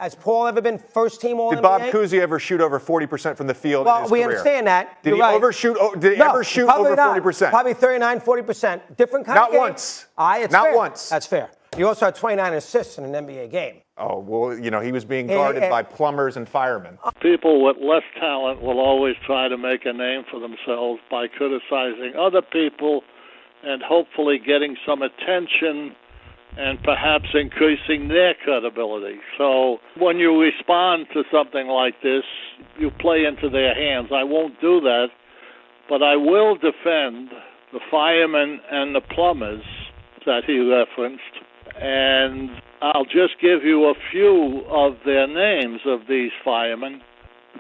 Has Paul ever been first team All-NBA? Did Bob Cousy ever shoot over 40% from the field in his we career? understand that. Did You're he right. overshoot? Did he ever shoot over 40%? Probably 39, 40%. Different kind of game. Not once. It's Not fair. once. That's fair. You also had 29 assists in an NBA game. Oh, well, he was being guarded by plumbers and firemen. People with less talent will always try to make a name for themselves by criticizing other people and hopefully getting some attention and perhaps increasing their credibility. So when you respond to something like this, you play into their hands. I won't do that, but I will defend the firemen and the plumbers that he referenced, and I'll just give you a few of their names of these firemen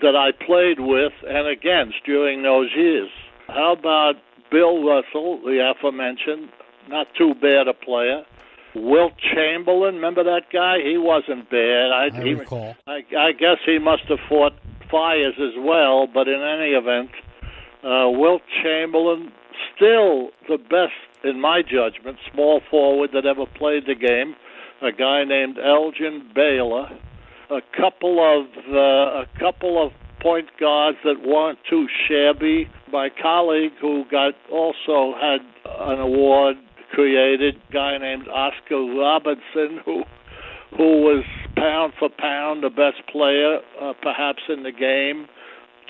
that I played with and against during those years. How about Bill Russell, the aforementioned, not too bad a player. Wilt Chamberlain, remember that guy? He wasn't bad. I recall. I guess he must have fought fires as well, but in any event, Wilt Chamberlain, still the best, in my judgment, small forward that ever played the game. A guy named Elgin Baylor. A couple of point guards that weren't too shabby. My colleague who also had an award created, a guy named Oscar Robertson, who was pound for pound the best player perhaps in the game.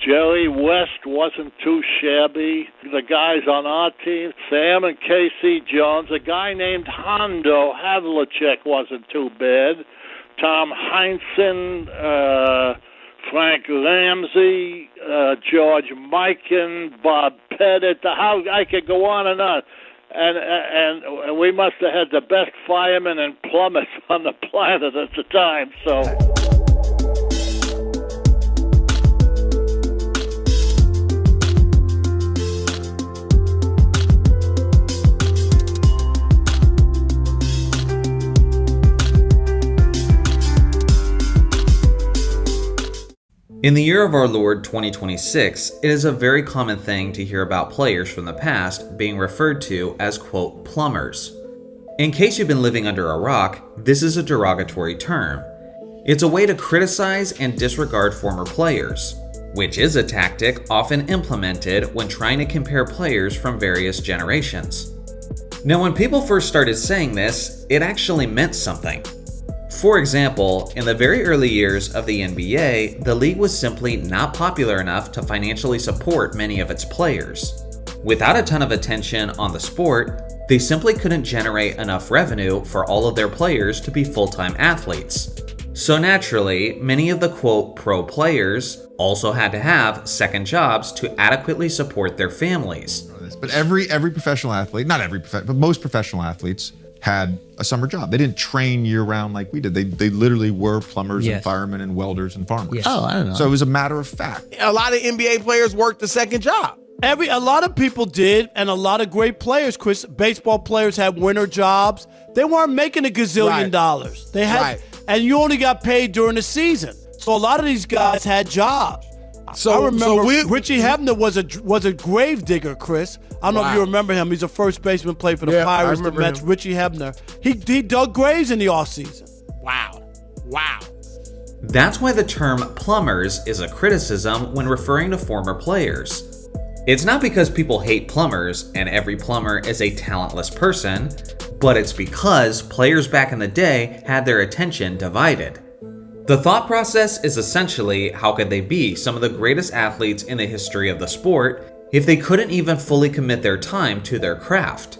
Jerry West wasn't too shabby. The guys on our team, Sam and Casey Jones, a guy named Hondo Havlicek wasn't too bad. Tom Heinsohn, Frank Ramsey, George Mikan, Bob Pettit. I could go on and on. And we must have had the best firemen and plumbers on the planet at the time. So. In the year of our Lord 2026, it is a very common thing to hear about players from the past being referred to as, quote, plumbers. In case you've been living under a rock, this is a derogatory term. It's a way to criticize and disregard former players, which is a tactic often implemented when trying to compare players from various generations. Now, when people first started saying this, it actually meant something. For example, in the very early years of the NBA, the league was simply not popular enough to financially support many of its players. Without a ton of attention on the sport, they simply couldn't generate enough revenue for all of their players to be full-time athletes. So naturally, many of the quote pro players also had to have second jobs to adequately support their families. But every professional athlete, not every, but most professional athletes had a summer job. They didn't train year-round like we did. They literally were plumbers and firemen and welders and farmers. Yes. Oh, I don't know. So it was a matter of fact. A lot of NBA players worked a second job. A lot of people did, and a lot of great players, Chris. Baseball players had winter jobs. They weren't making a gazillion dollars. They had, and you only got paid during the season. So a lot of these guys had jobs. So I remember Richie Hebner was a grave digger, Chris. I don't know if you remember him. He's a first baseman, played for the Pirates, the Mets. Richie Hebner. He dug graves in the offseason. Wow. That's why the term plumbers is a criticism when referring to former players. It's not because people hate plumbers and every plumber is a talentless person, but it's because players back in the day had their attention divided. The thought process is essentially, how could they be some of the greatest athletes in the history of the sport if they couldn't even fully commit their time to their craft?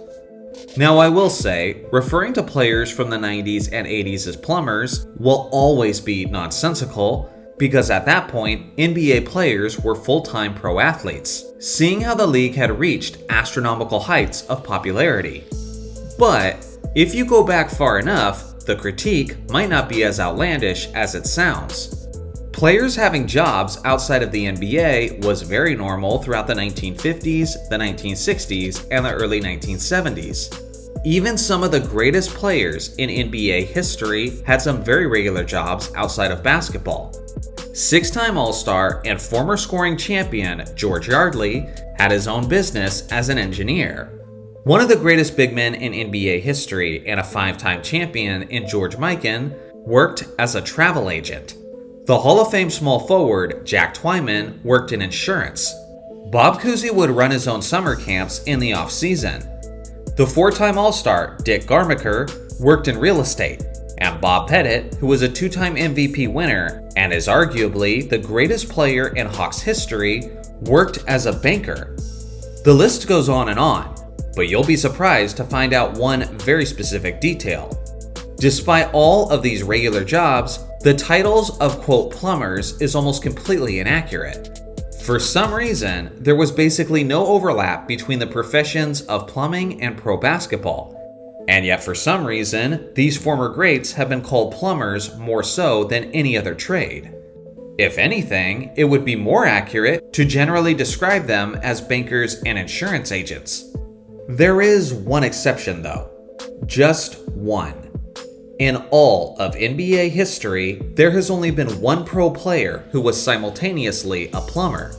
Now, I will say, referring to players from the 90s and 80s as plumbers will always be nonsensical, because at that point, NBA players were full-time pro athletes, seeing how the league had reached astronomical heights of popularity. But if you go back far enough, the critique might not be as outlandish as it sounds. Players having jobs outside of the NBA was very normal throughout the 1950s, the 1960s, and the early 1970s. Even some of the greatest players in NBA history had some very regular jobs outside of basketball. Six-time All-Star and former scoring champion George Yardley had his own business as an engineer. One of the greatest big men in NBA history and a five-time champion in George Mikan worked as a travel agent. The Hall of Fame small forward, Jack Twyman, worked in insurance. Bob Cousy would run his own summer camps in the off-season. The four-time All-Star, Dick Garmacher, worked in real estate. And Bob Pettit, who was a two-time MVP winner and is arguably the greatest player in Hawks history, worked as a banker. The list goes on, but you'll be surprised to find out one very specific detail. Despite all of these regular jobs, the titles of quote plumbers is almost completely inaccurate. For some reason, there was basically no overlap between the professions of plumbing and pro basketball. And yet for some reason, these former greats have been called plumbers more so than any other trade. If anything, it would be more accurate to generally describe them as bankers and insurance agents. There is one exception though. Just one. In all of NBA history, there has only been one pro player who was simultaneously a plumber.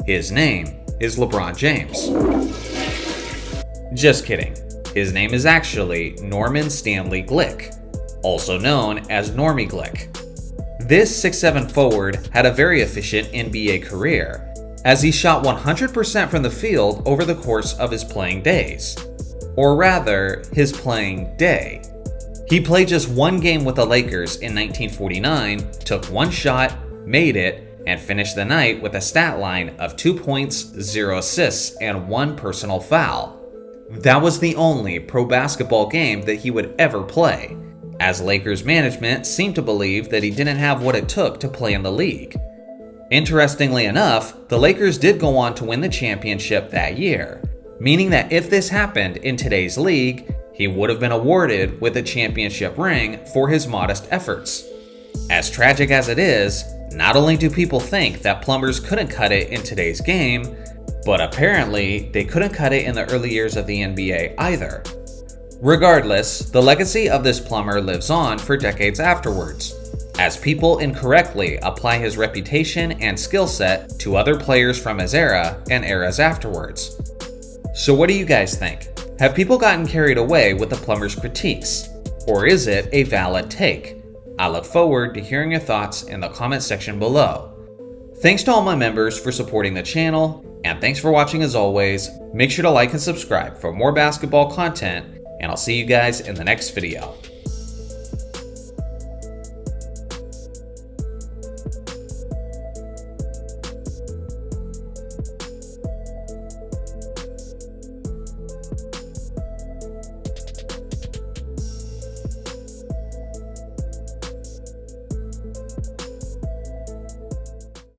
His name is LeBron James. Just kidding. His name is actually Norman Stanley Glick, also known as Normie Glick. This 6'7" forward had a very efficient NBA career, as he shot 100% from the field over the course of his playing days. Or rather, his playing day. He played just one game with the Lakers in 1949, took one shot, made it, and finished the night with a stat line of 2 points, 0 assists, and 1 personal foul. That was the only pro basketball game that he would ever play, as Lakers management seemed to believe that he didn't have what it took to play in the league. Interestingly enough, the Lakers did go on to win the championship that year, meaning that if this happened in today's league, he would have been awarded with a championship ring for his modest efforts. As tragic as it is, not only do people think that plumbers couldn't cut it in today's game, but apparently they couldn't cut it in the early years of the NBA either. Regardless, the legacy of this plumber lives on for decades afterwards, as people incorrectly apply his reputation and skill set to other players from his era and eras afterwards. So what do you guys think? Have people gotten carried away with the plumber's critiques? Or is it a valid take? I look forward to hearing your thoughts in the comment section below. Thanks to all my members for supporting the channel, and thanks for watching as always. Make sure to like and subscribe for more basketball content, and I'll see you guys in the next video.